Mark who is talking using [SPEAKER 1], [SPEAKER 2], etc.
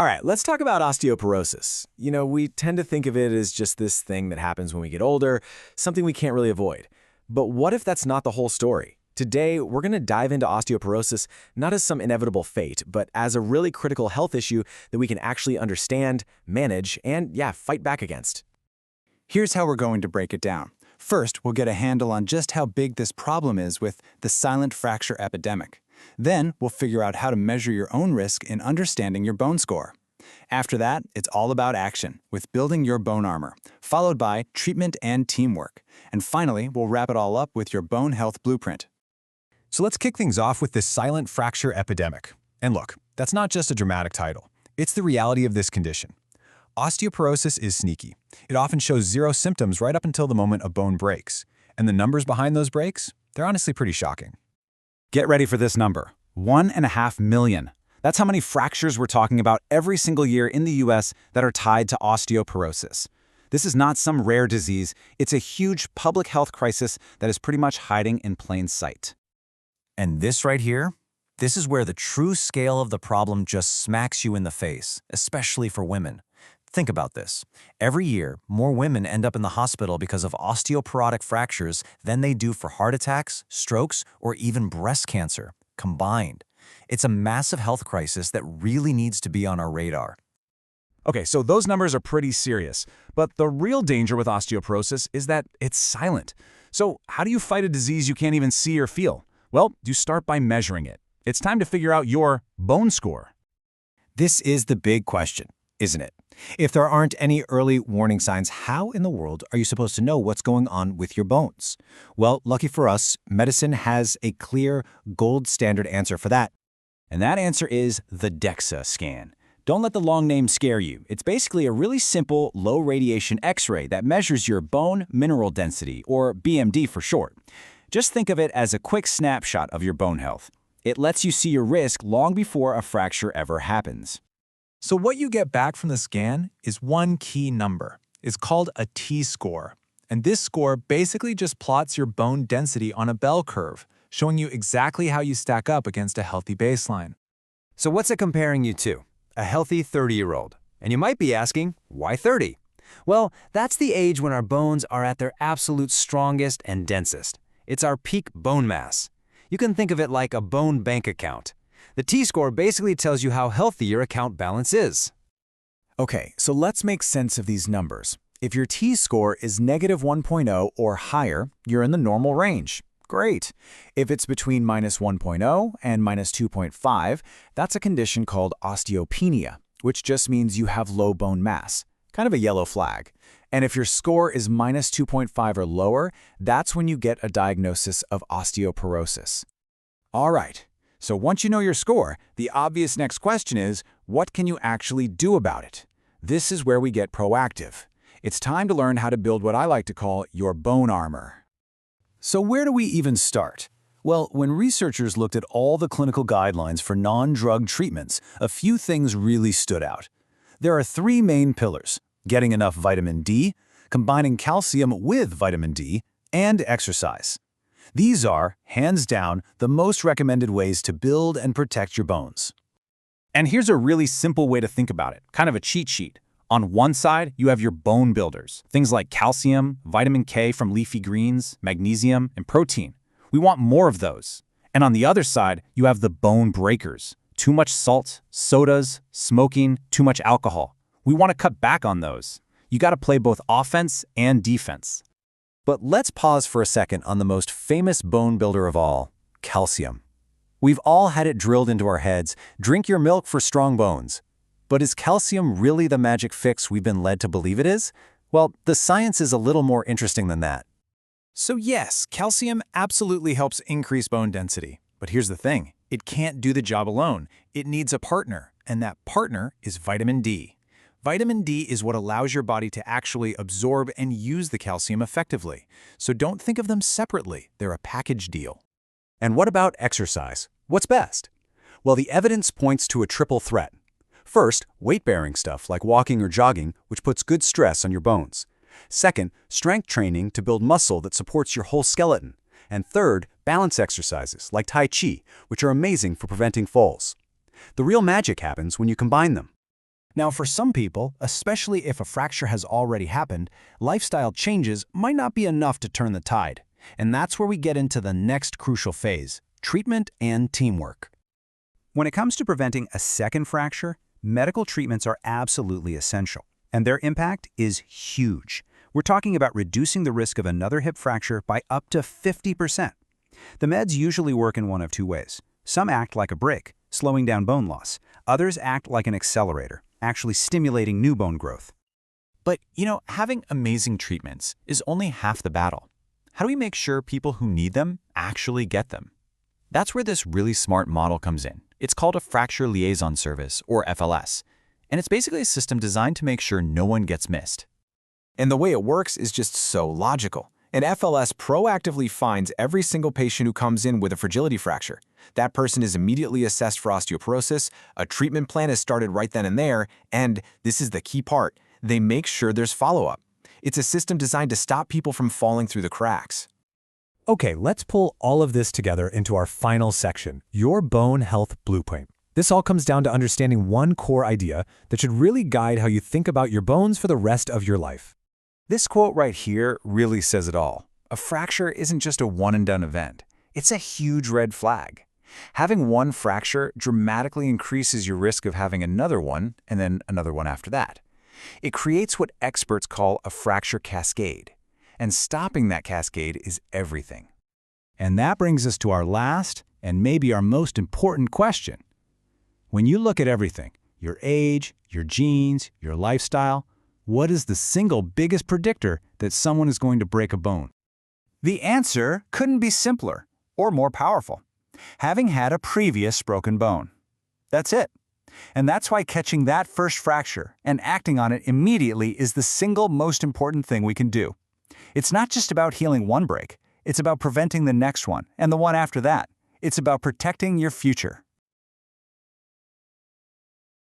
[SPEAKER 1] All right, let's talk about osteoporosis. We tend to think of it as just this thing that happens when we get older, something we can't really avoid. But what if that's not the whole story? Today, we're going to dive into osteoporosis not as some inevitable fate, but as a really critical health issue that we can actually understand, manage, and fight back against.
[SPEAKER 2] Here's how we're going to break it down. First, we'll get a handle on just how big this problem is with the silent fracture epidemic. Then, we'll figure out how to measure your own risk in understanding your bone score. After that, it's all about action, with building your bone armor, followed by treatment and teamwork. And finally, we'll wrap it all up with your bone health blueprint.
[SPEAKER 3] So let's kick things off with this silent fracture epidemic. And look, that's not just a dramatic title. It's the reality of this condition. Osteoporosis is sneaky. It often shows zero symptoms right up until the moment a bone breaks. And the numbers behind those breaks, they're honestly pretty shocking.
[SPEAKER 4] Get ready for this number, 1.5 million. That's how many fractures we're talking about every single year in the US that are tied to osteoporosis. This is not some rare disease, it's a huge public health crisis that is pretty much hiding in plain sight.
[SPEAKER 5] And this right here, this is where the true scale of the problem just smacks you in the face, especially for women. Think about this. Every year, more women end up in the hospital because of osteoporotic fractures than they do for heart attacks, strokes, or even breast cancer, combined. It's a massive health crisis that really needs to be on our radar.
[SPEAKER 3] Okay, so those numbers are pretty serious. But the real danger with osteoporosis is that it's silent. So how do you fight a disease you can't even see or feel? Well, you start by measuring it. It's time to figure out your bone score.
[SPEAKER 1] This is the big question, isn't it? If there aren't any early warning signs, how in the world are you supposed to know what's going on with your bones? Well, lucky for us, medicine has a clear, gold standard answer for that.
[SPEAKER 4] And that answer is the DEXA scan. Don't let the long name scare you. It's basically a really simple, low-radiation X-ray that measures your bone mineral density, or BMD for short. Just think of it as a quick snapshot of your bone health. It lets you see your risk long before a fracture ever happens.
[SPEAKER 2] So what you get back from the scan is one key number. It's called a T-score. And this score basically just plots your bone density on a bell curve, showing you exactly how you stack up against a healthy baseline.
[SPEAKER 5] So what's it comparing you to? A healthy 30-year-old. And you might be asking, why 30? Well, that's the age when our bones are at their absolute strongest and densest. It's our peak bone mass. You can think of it like a bone bank account. The T-score basically tells you how healthy your account balance is.
[SPEAKER 1] Okay, so let's make sense of these numbers. If your T-score is negative 1.0 or higher, you're in the normal range. Great. If it's between minus 1.0 and minus 2.5, that's a condition called osteopenia, which just means you have low bone mass, kind of a yellow flag. And if your score is minus 2.5 or lower, that's when you get a diagnosis of osteoporosis.
[SPEAKER 4] All right. So once you know your score, the obvious next question is, what can you actually do about it? This is where we get proactive. It's time to learn how to build what I like to call your bone armor.
[SPEAKER 1] So where do we even start? Well, when researchers looked at all the clinical guidelines for non-drug treatments, a few things really stood out. There are three main pillars: getting enough vitamin D, combining calcium with vitamin D, and exercise. These are, hands down, the most recommended ways to build and protect your bones.
[SPEAKER 4] And here's a really simple way to think about it, kind of a cheat sheet. On one side, you have your bone builders, things like calcium, vitamin K from leafy greens, magnesium, and protein. We want more of those. And on the other side, you have the bone breakers, too much salt, sodas, smoking, too much alcohol. We want to cut back on those. You got to play both offense and defense.
[SPEAKER 5] But let's pause for a second on the most famous bone builder of all, calcium. We've all had it drilled into our heads, drink your milk for strong bones. But is calcium really the magic fix we've been led to believe it is? Well, the science is a little more interesting than that.
[SPEAKER 2] So yes, calcium absolutely helps increase bone density. But here's the thing, it can't do the job alone. It needs a partner, and that partner is vitamin D. Vitamin D is what allows your body to actually absorb and use the calcium effectively. So don't think of them separately, they're a package deal.
[SPEAKER 4] And what about exercise? What's best? Well, the evidence points to a triple threat. First, weight-bearing stuff like walking or jogging, which puts good stress on your bones. Second, strength training to build muscle that supports your whole skeleton. And third, balance exercises like Tai Chi, which are amazing for preventing falls. The real magic happens when you combine them.
[SPEAKER 3] Now, for some people, especially if a fracture has already happened, lifestyle changes might not be enough to turn the tide. And that's where we get into the next crucial phase: treatment and teamwork.
[SPEAKER 6] When it comes to preventing a second fracture, medical treatments are absolutely essential, and their impact is huge. We're talking about reducing the risk of another hip fracture by up to 50%. The meds usually work in one of two ways. Some act like a brake, slowing down bone loss. Others act like an accelerator, actually stimulating new bone growth.
[SPEAKER 4] But, having amazing treatments is only half the battle. How do we make sure people who need them actually get them? That's where this really smart model comes in. It's called a Fracture Liaison Service, or FLS, and it's basically a system designed to make sure no one gets missed.
[SPEAKER 2] And the way it works is just so logical. An FLS proactively finds every single patient who comes in with a fragility fracture. That person is immediately assessed for osteoporosis, a treatment plan is started right then and there, and this is the key part, they make sure there's follow-up. It's a system designed to stop people from falling through the cracks.
[SPEAKER 3] Okay, let's pull all of this together into our final section, your bone health blueprint. This all comes down to understanding one core idea that should really guide how you think about your bones for the rest of your life.
[SPEAKER 1] This quote right here really says it all. A fracture isn't just a one-and-done event. It's a huge red flag. Having one fracture dramatically increases your risk of having another one and then another one after that. It creates what experts call a fracture cascade. And stopping that cascade is everything.
[SPEAKER 6] And that brings us to our last and maybe our most important question. When you look at everything, your age, your genes, your lifestyle, what is the single biggest predictor that someone is going to break a bone? The answer couldn't be simpler or more powerful. Having had a previous broken bone. That's it. And that's why catching that first fracture and acting on it immediately is the single most important thing we can do. It's not just about healing one break. It's about preventing the next one and the one after that. It's about protecting your future.